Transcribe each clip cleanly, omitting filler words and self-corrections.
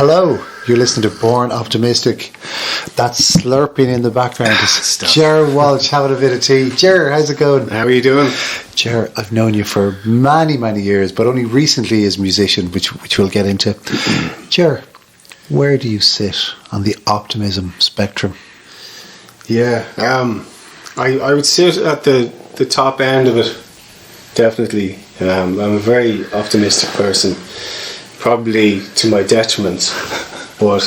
Hello, you're listening to Born Optimistic. That slurping in the background is Gerr Walsh having a bit of tea. Gerr, how's it going? How are you doing? Gerr, I've known you for many, many years, but only recently as a musician, which we'll get into. Gerr, where do you sit on the optimism spectrum? Yeah, I would sit at the top end of it, definitely. I'm a very optimistic person, probably to my detriment, but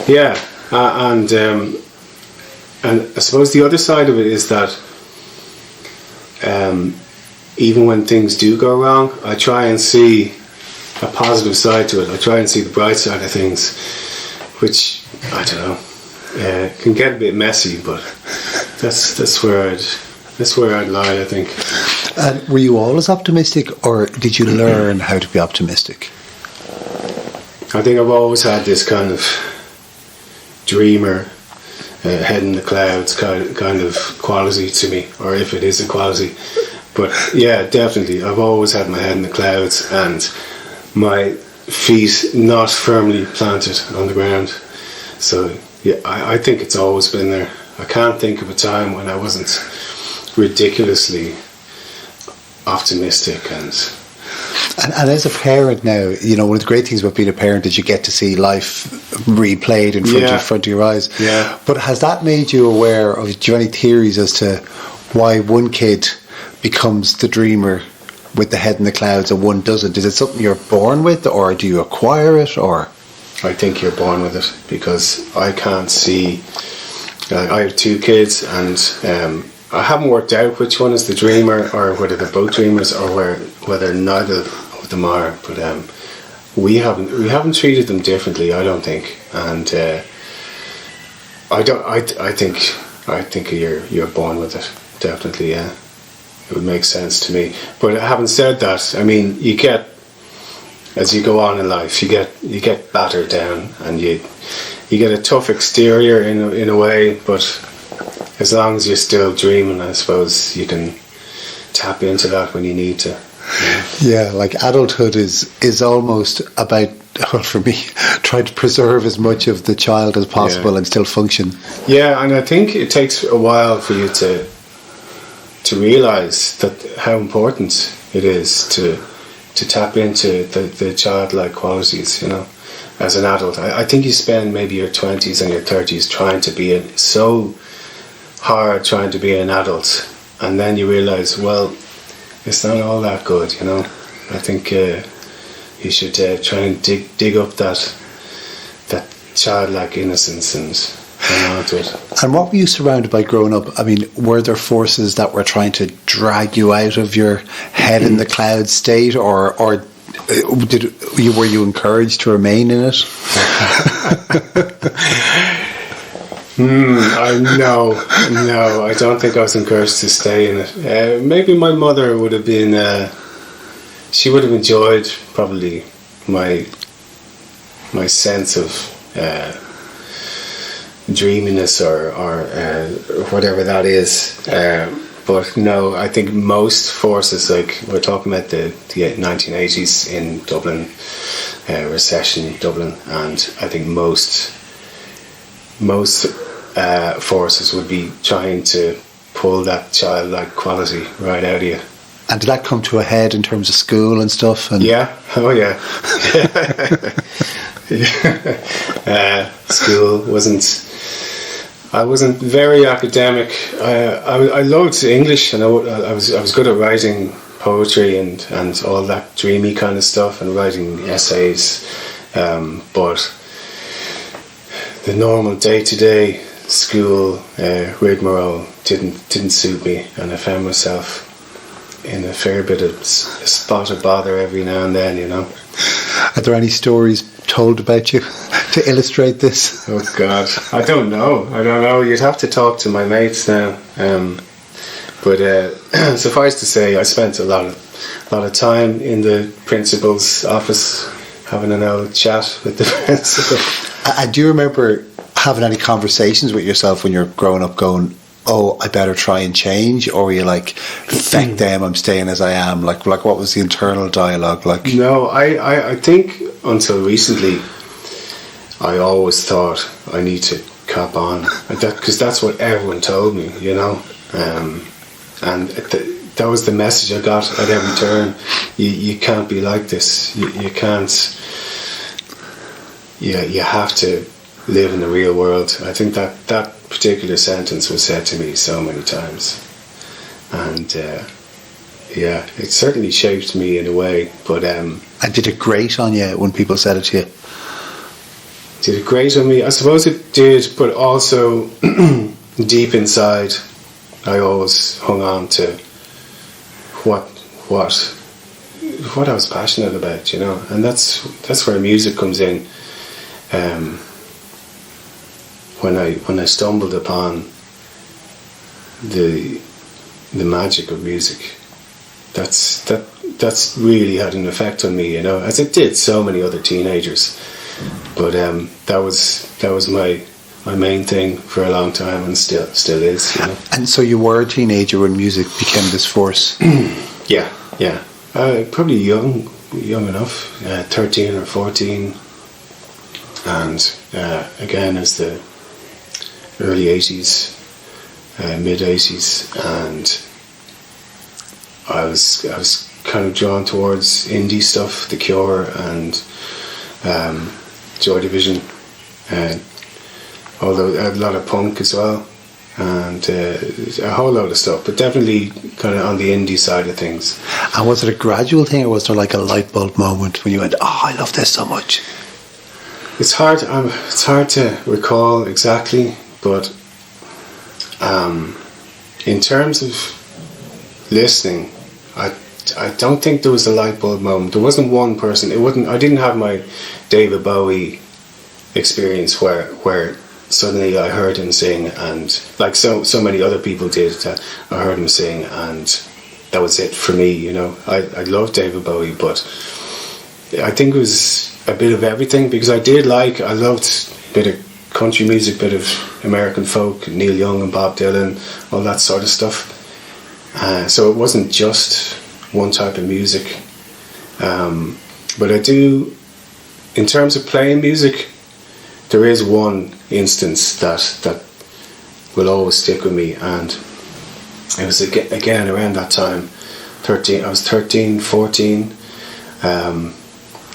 yeah, and I suppose the other side of it is that even when things do go wrong, I try and see a positive side to it. I try and see the bright side of things, which I don't know, can get a bit messy, but that's where I'd lie, I think. And were you always optimistic, or did you learn how to be optimistic? I think I've always had this kind of dreamer, head in the clouds kind of quality to me, or if it is a quality. But yeah, definitely, I've always had my head in the clouds and my feet not firmly planted on the ground. So yeah, I think it's always been there. I can't think of a time when I wasn't ridiculously optimistic and as a parent now, you know, one of the great things about being a parent is you get to see life replayed in front of your eyes. Yeah. But has that made you aware of, do you have any theories as to why one kid becomes the dreamer with the head in the clouds and one doesn't? Is it something you're born with, or do you acquire it, or? I think you're born with it, because I can't see. I have two kids, and I haven't worked out which one is the dreamer, or whether they're both dreamers, or whether neither of them are. But we haven't treated them differently, I don't think. And I think you're born with it, definitely. Yeah, it would make sense to me. But having said that, I mean, you get, as you go on in life, you get battered down, and you get a tough exterior in a way, but as long as you're still dreaming, I suppose you can tap into that when you need to. Yeah, like adulthood is almost about, well, for me, trying to preserve as much of the child as possible and still function. Yeah, and I think it takes a while for you to realise that how important it is to tap into the childlike qualities, you know, as an adult. I think you spend maybe your 20s and your 30s trying to be trying to be an adult, and then you realise, well, it's not all that good, you know. I think you should try and dig up that childlike innocence and hang on to it. And what were you surrounded by growing up? I mean, were there forces that were trying to drag you out of your head in the clouds state, or were you encouraged to remain in it? No, I don't think I was encouraged to stay in it. Maybe my mother would have been. She would have enjoyed probably my sense of dreaminess or whatever that is. But no, I think most forces, like we're talking about the 1980s in Dublin, recession in Dublin, and I think most forces would be trying to pull that childlike quality right out of you. And did that come to a head in terms of school and stuff? And yeah, oh yeah. School I wasn't very academic. I loved English, and I was good at writing poetry and all that dreamy kind of stuff, and writing essays, but the normal day-to-day school rigmarole didn't suit me, and I found myself in a fair bit of a spot of bother every now and then, you know. Are there any stories told about you to illustrate this? Oh God, I don't know. You'd have to talk to my mates now. But suffice to say, I spent a lot of time in the principal's office having an old chat with the principal. I do remember having any conversations with yourself when you're growing up going, oh, I better try and change, or were you like, feck them, I'm staying as I am? Like what was the internal dialogue like? No, I think until recently I always thought I need to cop on, because that's what everyone told me, you know. And that was the message I got at every turn. You can't be like this. You can't. You have to live in the real world. I think that particular sentence was said to me so many times, and it certainly shaped me in a way. But and did it grate on you when people said it to you? Did it grate on me? I suppose it did, but also deep inside, I always hung on to what I was passionate about, you know, and that's where music comes in. When I stumbled upon the magic of music, that's really had an effect on me, you know, as it did so many other teenagers. But that was my main thing for a long time, and still is, you know. And so you were a teenager when music became this force. Yeah. Probably young enough, 13 or 14, and again as the early 80s, mid 80s, and I was kind of drawn towards indie stuff, The Cure and Joy Division, although a lot of punk as well, and a whole load of stuff, but definitely kind of on the indie side of things. And was it a gradual thing, or was there like a light bulb moment when you went, "Oh, I love this so much"? It's hard to recall exactly, but in terms of listening, I don't think there was a light bulb moment. There wasn't one person. I didn't have my David Bowie experience where suddenly I heard him sing, and like so many other people did, I heard him sing, and that was it for me, you know. I love David Bowie, but I think it was a bit of everything, because I loved a bit of country music, bit of American folk, Neil Young and Bob Dylan, all that sort of stuff. So it wasn't just one type of music. But I do, in terms of playing music, there is one instance that will always stick with me, and it was again around that time, 13. I was 13, 14,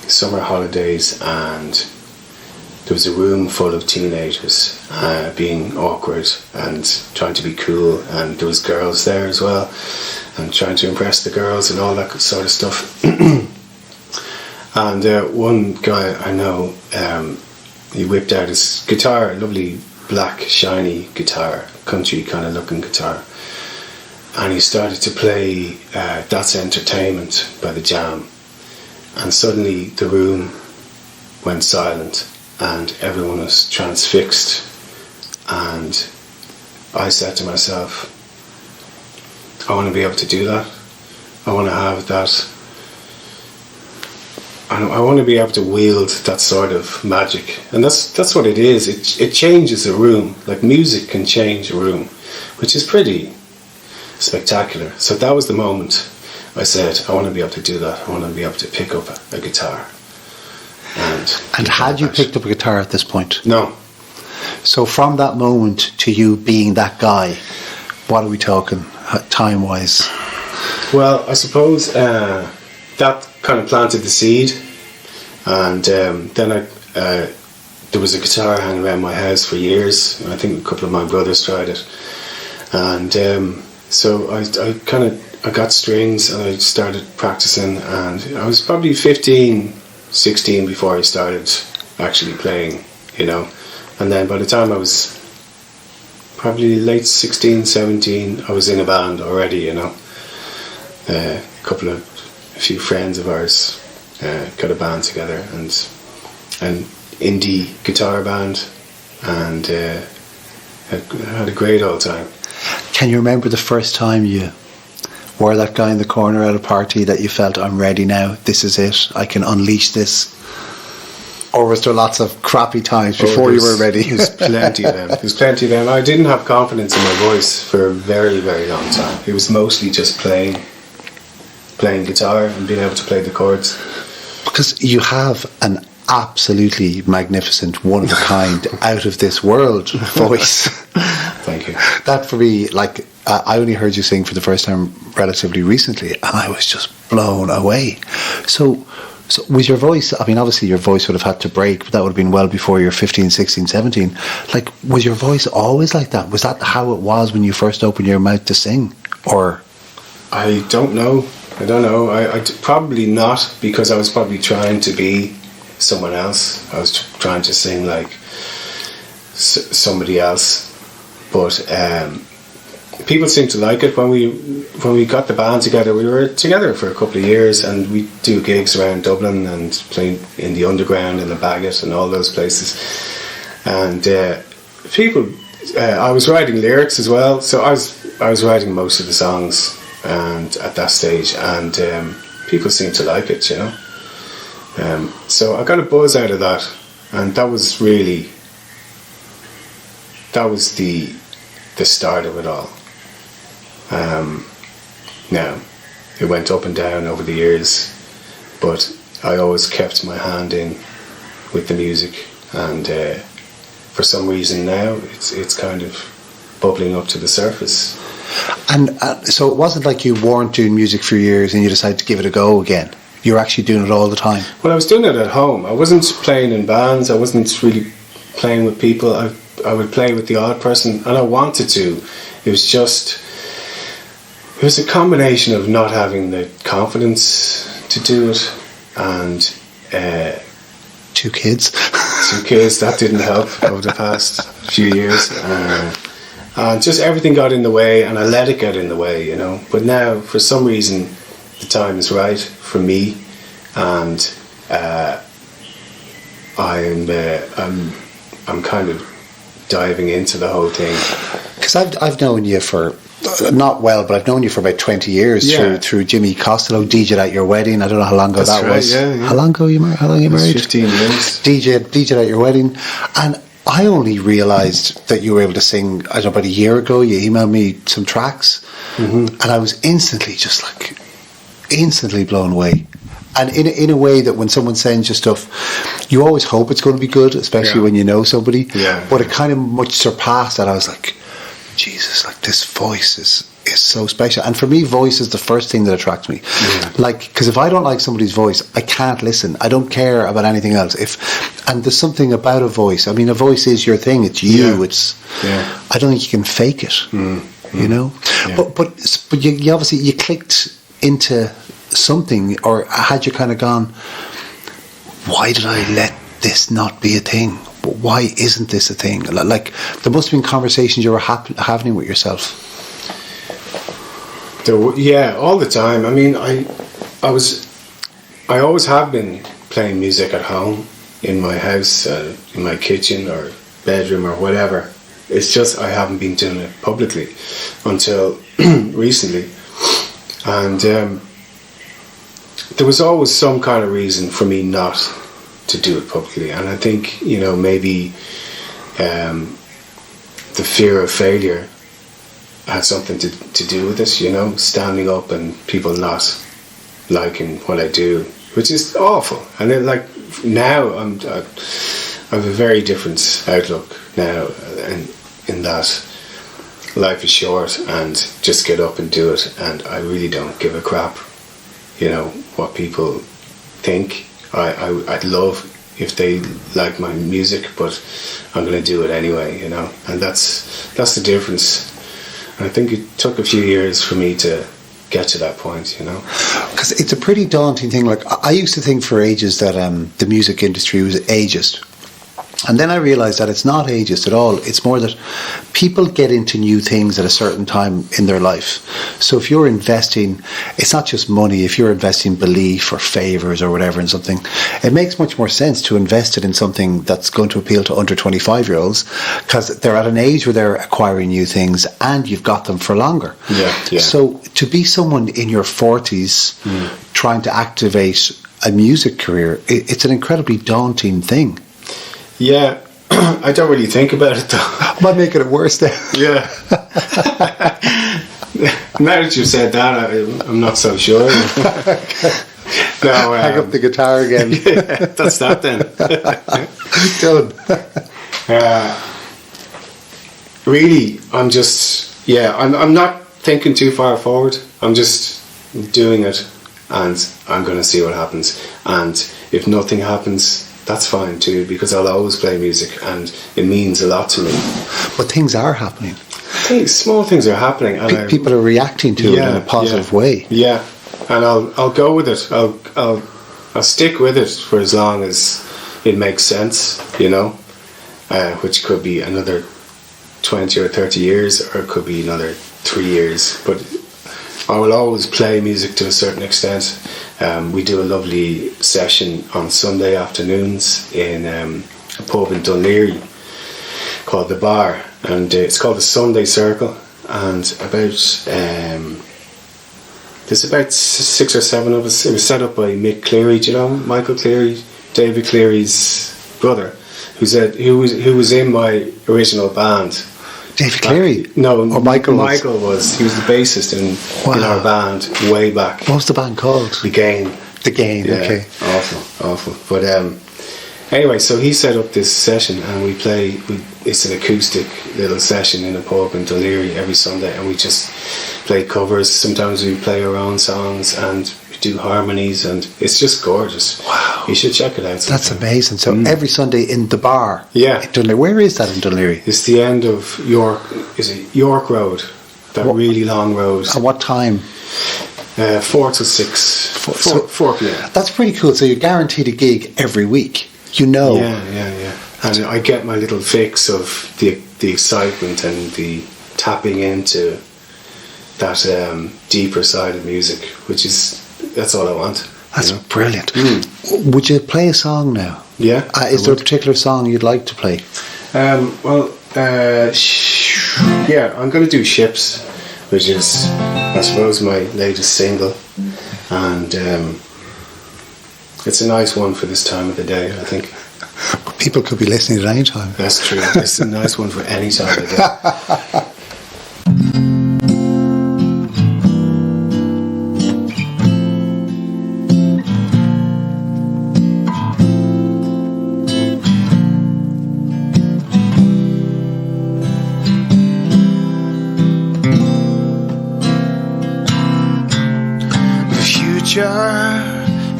summer holidays, and there was a room full of teenagers being awkward and trying to be cool, and there was girls there as well, and trying to impress the girls and all that sort of stuff. And one guy I know, he whipped out his guitar, a lovely black shiny guitar, country kind of looking guitar, and he started to play That's Entertainment by The Jam, and suddenly the room went silent and everyone was transfixed, and I said to myself, I want to be able to do that. I want to have that. I want to be able to wield that sort of magic, and that's what it is. It changes a room. Like music can change a room, which is pretty spectacular. So that was the moment I said, I want to be able to do that. I want to be able to pick up a guitar. And had you picked up a guitar at this point? No. So from that moment to you being that guy, what are we talking time-wise? Well, I suppose that kind of planted the seed, and then there was a guitar hanging around my house for years. I think a couple of my brothers tried it, and so I got strings and I started practicing, and I was probably 15, 16 before I started actually playing, you know. And then by the time I was probably late 16, 17, I was in a band already, you know. A few friends of ours got a band together, and an indie guitar band, and had a great old time. Can you remember the first time you were that guy in the corner at a party that you felt, I'm ready now, this is it, I can unleash this? Or was there lots of crappy times before you were ready? There's plenty of them. There's plenty of them. I didn't have confidence in my voice for a very, very long time. It was mostly just playing guitar and being able to play the chords. Because you have an absolutely magnificent, one of a kind, out of this world voice. Thank you. That for me, like, I only heard you sing for the first time relatively recently, and I was just blown away. So was your voice, I mean, obviously your voice would have had to break, but that would have been well before you're 15, 16, 17. Like, was your voice always like that? Was that how it was when you first opened your mouth to sing? Or? I don't know. I probably not, because I was probably trying to be someone else. I was trying to sing like somebody else. But people seemed to like it when we got the band together. We were together for a couple of years, and we do gigs around Dublin and playing in the Underground and the Baggot and all those places. And people, I was writing lyrics as well, so I was writing most of the songs, and at that stage, and people seemed to like it, you know. So I got a buzz out of that, and that was the start of it all. Now, it went up and down over the years, but I always kept my hand in with the music, and for some reason now it's kind of bubbling up to the surface. And so it wasn't like you weren't doing music for years and you decided to give it a go again. You were actually doing it all the time. Well, I was doing it at home. I wasn't playing in bands. I wasn't really playing with people. I would play with the odd person, and I wanted to. It was a combination of not having the confidence to do it, and 2 kids. 2 kids, that didn't help over the past few years. And just everything got in the way, and I let it get in the way, you know. But now, for some reason, the time is right for me, and I'm kind of diving into the whole thing. Because I've known you for, not well, but I've known you for about 20 years through Jimmy Costello, DJ'd at your wedding. I don't know how long ago that was. Yeah. How long ago you married? 15 years. DJ'd at your wedding, and I only realised that you were able to sing, I don't know, about a year ago. You emailed me some tracks, and I was instantly blown away. And in a way that when someone sends you stuff, you always hope it's going to be good, especially when you know somebody. Yeah. But it kind of much surpassed that. I was like, Jesus, like, this voice is so special. And for me, voice is the first thing that attracts me. Yeah. Like, because if I don't like somebody's voice, I can't listen. I don't care about anything else. And there's something about a voice. I mean, a voice is your thing. It's you. Yeah. I don't think you can fake it. You know. Yeah. But you obviously you clicked into something, or had you kind of gone, why did I let this not be a thing? Why isn't this a thing? Like, there must have been conversations you were having with yourself. Yeah, all the time. I mean, I always have been playing music at home, in my house, in my kitchen or bedroom or whatever. It's just I haven't been doing it publicly until recently. And there was always some kind of reason for me not to do it publicly, and I think, you know, maybe the fear of failure had something to do with this, you know, standing up and people not liking what I do, which is awful. And then, like, now I have a very different outlook now, and in that life is short, and just get up and do it, and I really don't give a crap, you know, what people think. I'd love if they like my music, but I'm going to do it anyway, you know, and that's the difference. And I think it took a few years for me to get to that point, you know. Because it's a pretty daunting thing. Like, I used to think for ages that the music industry was ageist. And then I realised that it's not ageist at all. It's more that people get into new things at a certain time in their life. So if you're investing, it's not just money. If you're investing belief or favours or whatever in something, it makes much more sense to invest it in something that's going to appeal to under 25-year-olds, because they're at an age where they're acquiring new things and you've got them for longer. Yeah. So to be someone in your 40s trying to activate a music career, it's an incredibly daunting thing. Yeah, I don't really think about it though. Might make it worse then. Yeah. Now that you've said that, I'm not so sure. No, hang up the guitar again. Yeah, that's that then. Done. Really, I'm not thinking too far forward. I'm just doing it, and I'm going to see what happens. And if nothing happens, that's fine too, because I'll always play music, and it means a lot to me. But things are happening. Small things are happening, and People are reacting to it in a positive way. Yeah, and I'll go with it. I'll stick with it for as long as it makes sense, which could be another 20 or 30 years, or it could be another 3 years. But I will always play music to a certain extent. We do a lovely session on Sunday afternoons in a pub in Dunleary called The Bar, and it's called the Sunday Circle, and there's about 6 or 7 of us. It was set up by Mick Cleary, do you know Michael Cleary, David Cleary's brother, who was in my original band. David Cleary? No, or Michael was. He was the bassist in our band way back. What was the band called? The Gain. The Gain, yeah, okay. Awful. But anyway, so he set up this session, and it's an acoustic little session in a pub in Dunleary every Sunday, and we just play covers. Sometimes we play our own songs, and we do harmonies, and it's just gorgeous. Wow. You should check it out sometime. That's amazing. So every Sunday in The Bar. Yeah. In Dunleary. Where is that in Dunleary? It's the end of York Road, that really long road. At what time? 4 to 6. 4 p.m. That's pretty cool. So you're guaranteed a gig every week. Yeah. And I get my little fix of the excitement and the tapping into that deeper side of music, that's all I want. That's brilliant. Would you play a song now? Yeah. Is there a particular song you'd like to play? I'm going to do Ships, which is, I suppose, my latest single, and it's a nice one for this time of the day, I think. But people could be listening at any time. That's true. It's a nice one for any time of the day.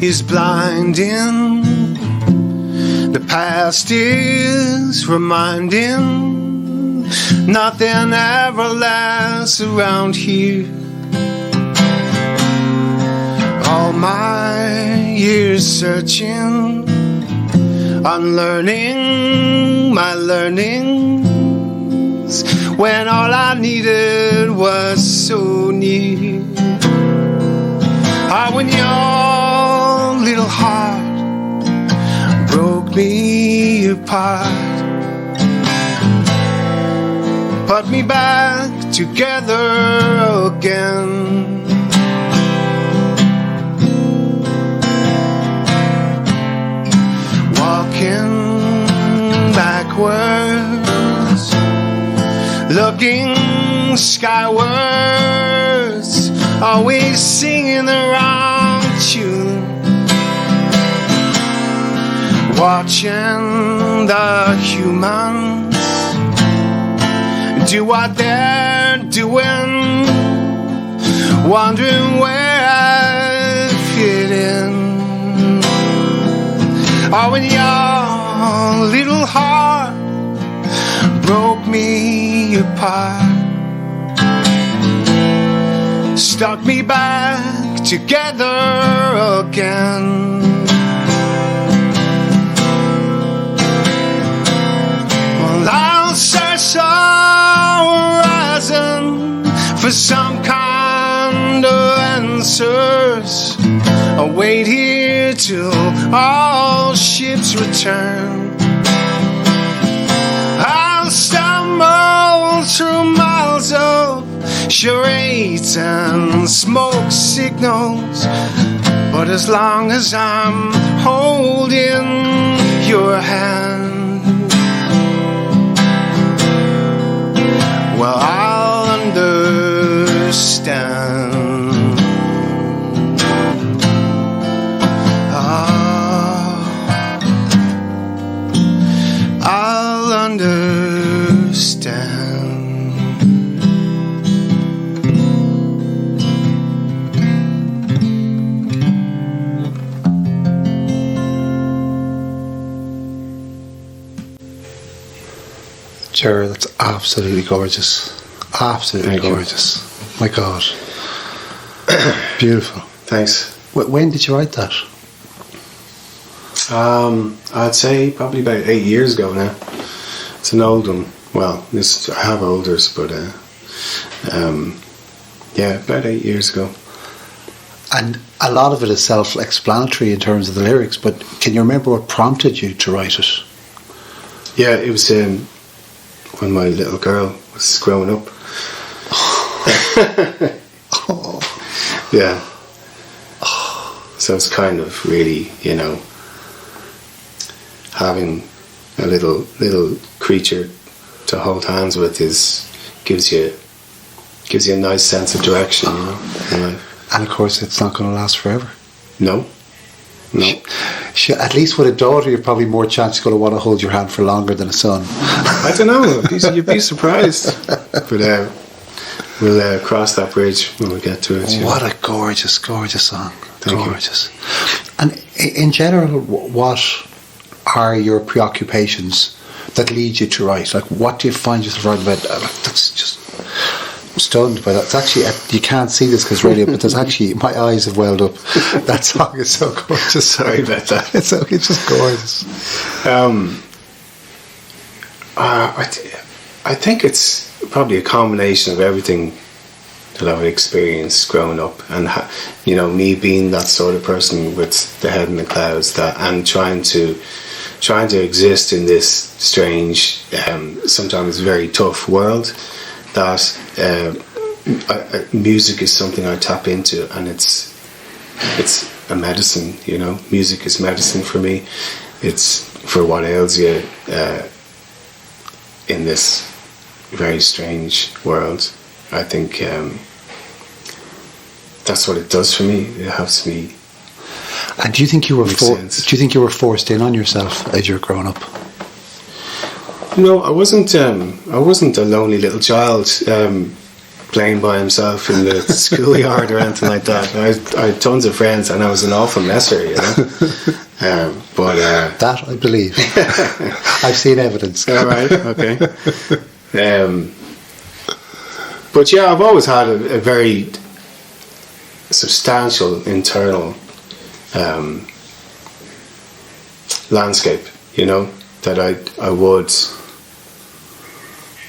Is blinding. The past is reminding. Nothing ever lasts around here. All my years searching, unlearning my learnings, when all I needed was so near. When your little heart broke me apart, put me back together again. Walking backwards, looking skywards, always singing the wrong tune, watching the humans do what they're doing, wondering where I fit in. Oh, when your little heart broke me apart, stuck me back together again. Well, I'll search the horizon for some kind of answers. I'll wait here till all ships return. I'll stumble through miles of charades and smoke signals, but as long as I'm holding your hand, well, I'll understand. understand. Gerr, that's absolutely gorgeous. Absolutely Thank you. gorgeous. My God. Beautiful. Thanks. When did you write that? I'd say probably about 8 years ago now. It's an old one. Well, I have olders, but yeah, about 8 years ago. And a lot of it is self-explanatory in terms of the lyrics, but can you remember what prompted you to write it? Yeah, it was when my little girl was growing up. Oh. Yeah. So it's kind of really, having a little creature to hold hands with gives you a nice sense of direction, in life. And of course, it's not going to last forever. No. At least with a daughter, you're probably more chance going to want to hold your hand for longer than a son. I don't know. You'd be surprised. But we'll cross that bridge when we get to it. What a gorgeous, gorgeous song. Thank you. Gorgeous. And in general, what are your preoccupations that lead you to write? Like, what do you find yourself writing about? That's just... I'm stunned by that. It's actually, you can't see this because radio, but there's actually, my eyes have welled up. That song is so gorgeous. Sorry about that. It's just gorgeous. I think it's probably a combination of everything that I've experienced growing up, and me being that sort of person with the head in the clouds, and trying to exist in this strange, sometimes very tough world. That music is something I tap into, and it's a medicine. Music is medicine for me. It's for what ails you in this very strange world. I think that's what it does for me. It helps me. And do you think you were sense. Do you think you were forced in on yourself as you were growing up? No, I wasn't a lonely little child playing by himself in the schoolyard or anything like that. I had tons of friends, and I was an awful messer, but that I believe. I've seen evidence. All right, okay. But yeah, I've always had a very substantial internal landscape, that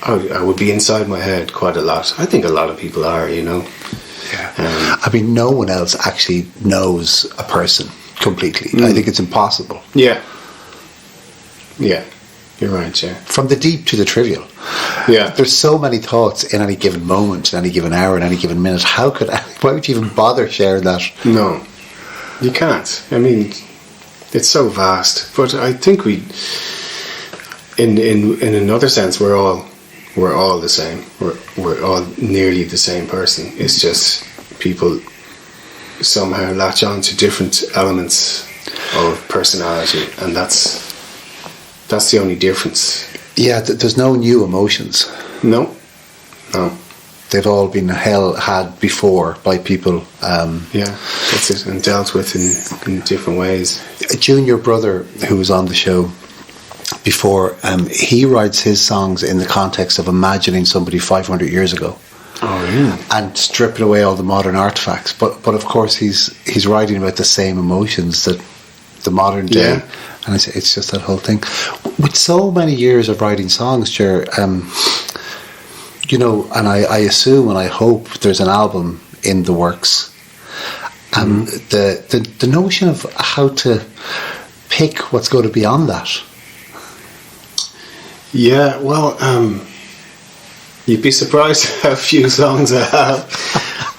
I would be inside my head quite a lot. I think a lot of people are, Yeah. I mean, no one else actually knows a person completely. I think it's impossible. Yeah. Yeah. You're right, yeah. From the deep to the trivial. Yeah. There's so many thoughts in any given moment, in any given hour, in any given minute. Why would you even bother sharing that? No. You can't. I mean, it's so vast. But I think in another sense, we're all the same. We're all nearly the same person. It's just people somehow latch on to different elements of personality, and that's the only difference. Yeah, there's no new emotions. No. They've all been had before by people. Yeah, that's it, and dealt with in different ways. A junior brother who was on the show before, he writes his songs in the context of imagining somebody 500 years ago. Oh, yeah. And stripping away all the modern artifacts. But of course he's writing about the same emotions that the modern day. Yeah. And it's just that whole thing. With so many years of writing songs, Gerr, and I assume and I hope there's an album in the works. The notion of how to pick what's going to be on that. Yeah, well, you'd be surprised how few songs I have.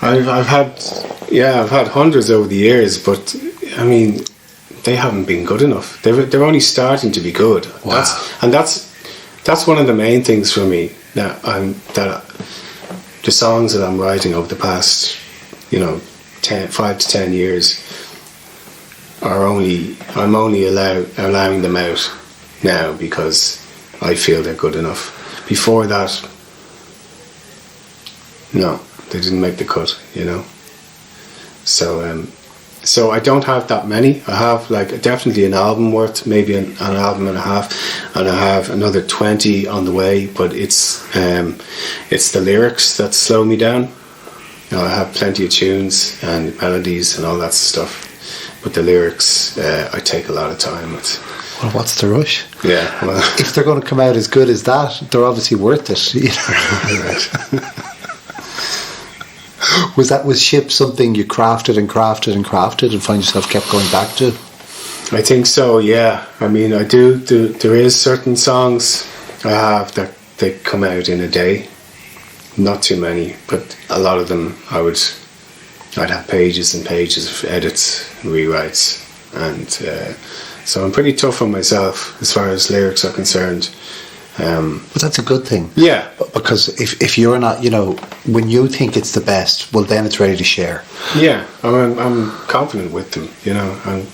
I've had hundreds over the years, but I mean, they haven't been good enough. They're only starting to be good. Wow. That's one of the main things for me. That the songs that I'm writing over the past, 5 to 10 years I'm only allowing them out now because I feel they're good enough. Before that, no, they didn't make the cut, you know. So I don't have that many. I have like definitely an album worth, maybe an album and a half, and I have another 20 on the way. But it's the lyrics that slow me down. You know, I have plenty of tunes and melodies and all that stuff, but the lyrics I take a lot of time with. Well, what's the rush? Yeah, well, if they're going to come out as good as that, they're obviously worth it. You know? Was Ship something you crafted and find yourself kept going back to? I think so, yeah. I mean, I do. There is certain songs I have that they come out in a day. Not too many, but a lot of them I'd have pages and pages of edits and rewrites, and so I'm pretty tough on myself as far as lyrics are concerned. But that's a good thing. Yeah. Because if you're not, you know, when you think it's the best, well, then it's ready to share. Yeah, I'm confident with them, you know. I'm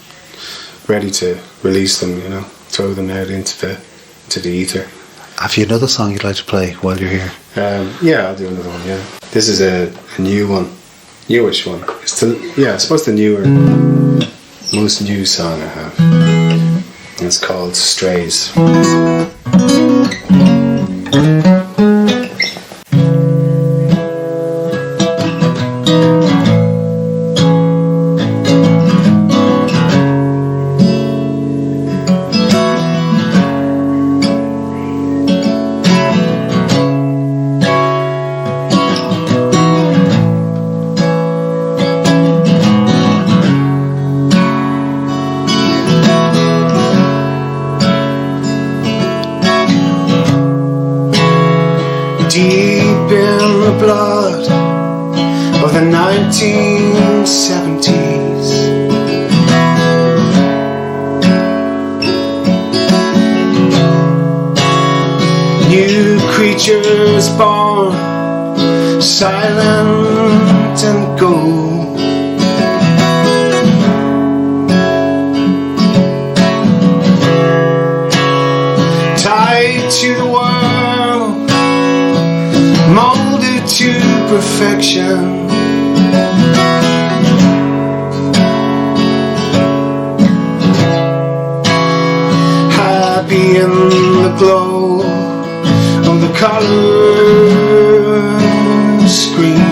ready to release them, you know, throw them out into the ether. Have you another song you'd like to play while you're here? Yeah, I'll do another one, yeah. This is a new one, newish one. I suppose the most new song I have. It's called Strays. Deep in the blood of the 1970s, new creatures born, silent and gold. Tied to the world, molded to perfection. Happy in the glow of the color screen.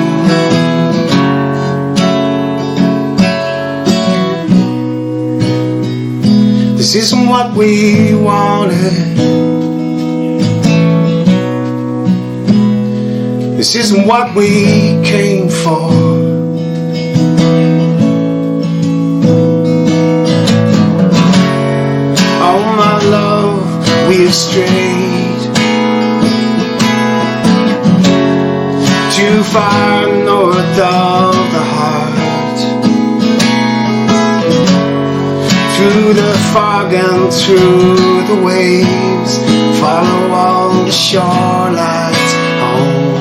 This isn't what we wanted. This isn't what we came for. Oh my love, we have strayed too far north of the heart, through the fog and through the waves. Follow all the shorelines home.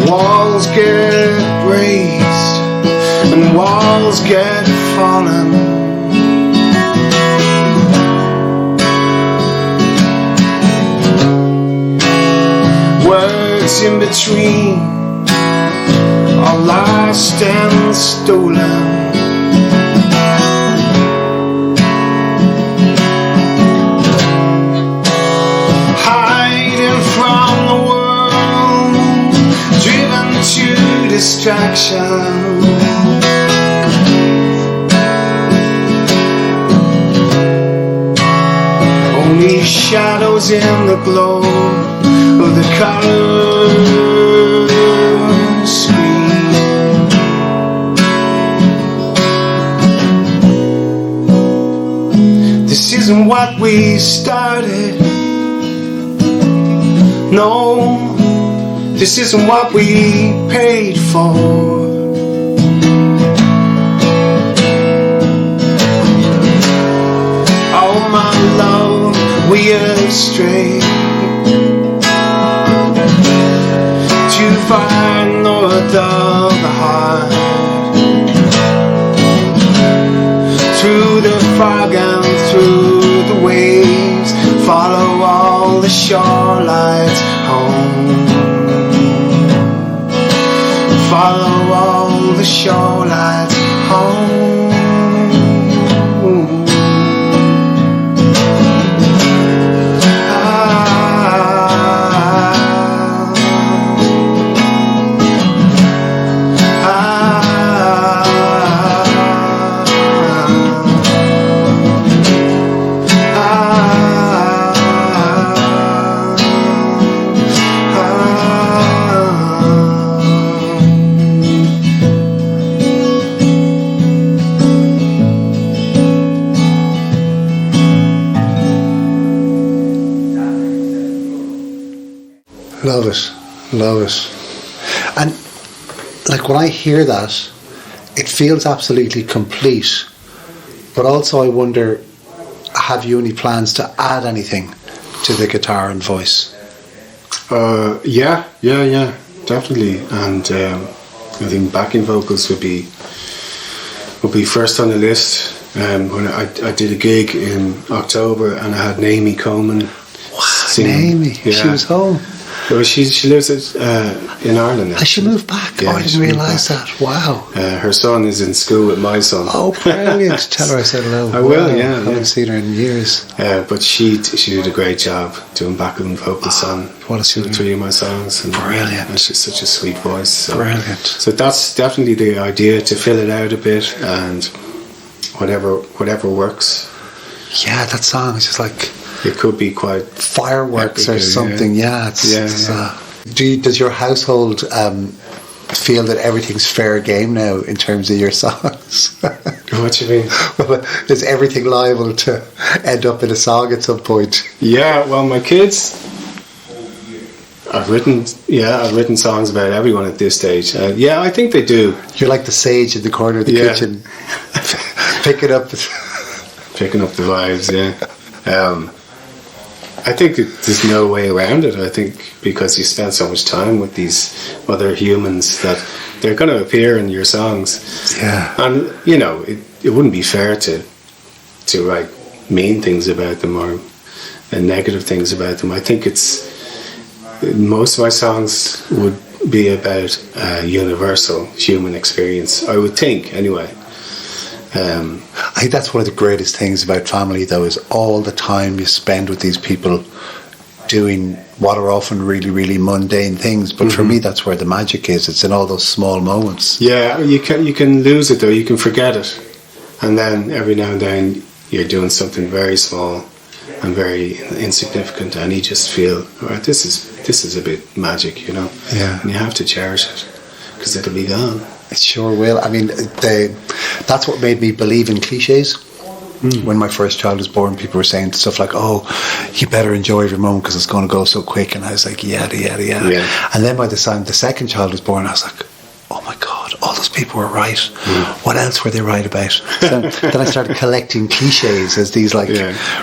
Walls get raised and walls get fallen. Words in between are lost and stolen. Hiding from the world, driven to distraction. Only shadows in the glow of the color screen. This isn't what what we started. No, this isn't what we paid for. Oh my love, we have strayed too far north of the heart, through the fog and through the waves. Follow all the shorelights home. Follow all the shorelights home. Love it, love it. And like when I hear that, it feels absolutely complete. But also I wonder, have you any plans to add anything to the guitar and voice? Yeah, definitely. And I think backing vocals would be first on the list. When I did a gig in October, and I had Naomi Coleman singing. Naomi, yeah. she was home. Well, she lives in Ireland now. Has she moved back? Yeah, I didn't realise that. Wow. Her son is in school with my son. Oh, brilliant. Tell her I said hello. I will, yeah. I haven't seen her in years. But she did a great job doing backing vocals on what a 2 or 3 of my songs. And, brilliant. And she's such a sweet voice. So. Brilliant. So that's definitely the idea, to fill it out a bit, and whatever works. Yeah, that song is just like... It could be quite fireworks epic, or something. Yeah. Yeah. Does your household feel that everything's fair game now in terms of your songs? What do you mean? Well, is everything liable to end up in a song at some point? Yeah. Well, my kids, I've written songs about everyone at this stage. Yeah, I think they do. You're like the sage in the corner of the kitchen, picking up the vibes. Yeah. I think there's no way around it. I think because you spend so much time with these other humans that they're going to appear in your songs. Yeah. And, it wouldn't be fair to write mean things about them or negative things about them. I think most of my songs would be about universal human experience. I would think, anyway. I think that's one of the greatest things about family, though, is all the time you spend with these people doing what are often really, really mundane things. But for me, that's where the magic is. It's in all those small moments. Yeah, you can lose it, though. You can forget it. And then every now and then you're doing something very small and very insignificant, and you just feel, all right, this is a bit magic, Yeah. And you have to cherish it, because it'll be gone. It sure will. I mean, that's what made me believe in cliches. When my first child was born, people were saying stuff like, "Oh, you better enjoy every moment because it's going to go so quick." And I was like, "Yada yada yada." Yeah. And then by the time the second child was born, I was like, "Oh my God, all those people were right. What else were they right about?" So then I started collecting cliches as these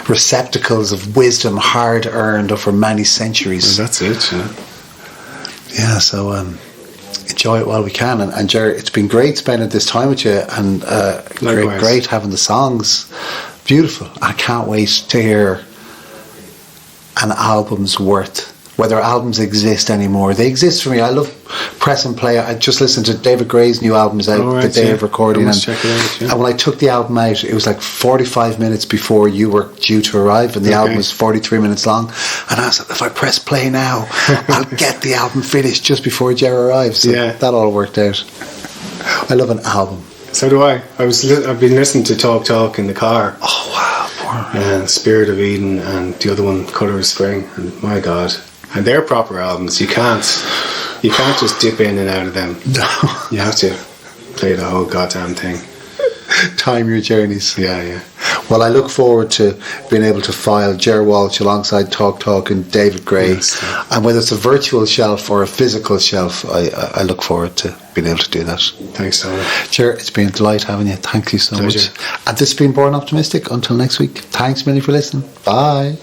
receptacles of wisdom, hard earned over many centuries. Well, that's it. Yeah. So. Enjoy it while we can, and Gerr, it's been great spending this time with you, and great having the songs. Beautiful. I can't wait to hear an album's worth. Whether albums exist anymore, they exist for me. I love press and play. I just listened to David Gray's new album is out the day of recording, check it out, and when I took the album out, it was like 45 minutes before you were due to arrive, and the album was 43 minutes long. And I was like, if I press play now, I'll get the album finished just before Gerr arrives. So that all worked out. I love an album. So do I. I've been listening to Talk in the car. Oh wow, and Spirit of Eden, and the other one, Colour of Spring. And my God. And they're proper albums. You can't just dip in and out of them. No. You have to play the whole goddamn thing. Time your journeys. Yeah. Well, I look forward to being able to file Gerr Walsh alongside Talk and David Gray. Yes. And whether it's a virtual shelf or a physical shelf, I look forward to being able to do that. Thanks so much. Gerr, it's been a delight having you. Thank you so Pleasure. much. And this has been Born Optimistic. Until next week, thanks, Millie, for listening. Bye.